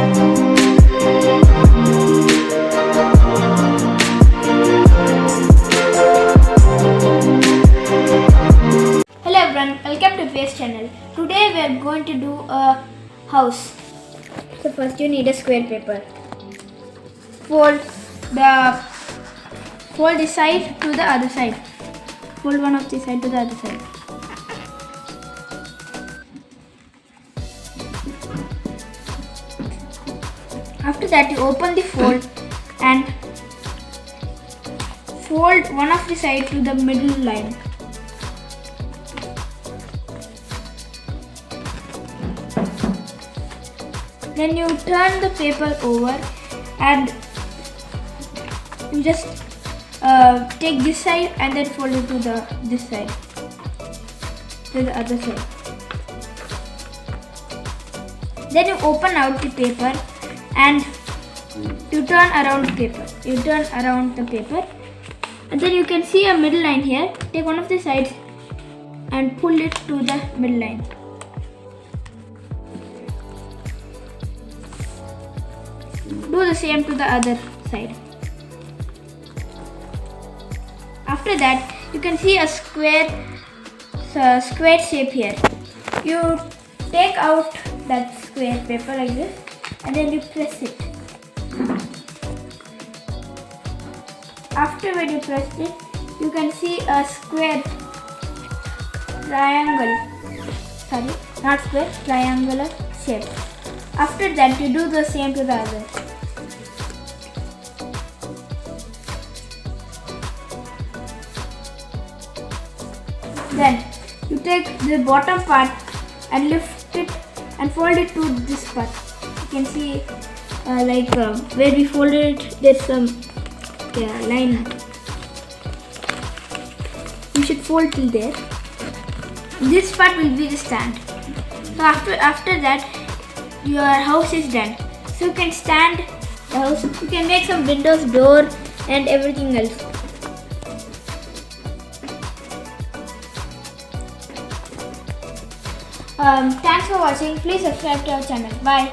Hello everyone, welcome to Face Channel. Today we are going to do a house. So first you need a square paper. Fold this side to the other side. Fold one of this side to the other side. After that you open the fold and fold one of the side to the middle line. Then you turn the paper over and you just take this side and then fold it to this side, to the other side. Then you open out the paper and you turn around the paper. And then you can see a middle line here. Take one of the sides and pull it to the middle line. Do the same to the other side. After that, you can see a square shape here. You take out that square paper like this and then you press it. After when you press it, you can see a square triangular shape. After that, you do the same to the other. Then you take the bottom part and lift it and fold it to this part. You can see where we folded it, there's some line. You should fold till there. This part will be the stand. So after that, your house is done. So you can stand the house. You can make some windows, door, and everything else. Thanks for watching. Please subscribe to our channel. Bye.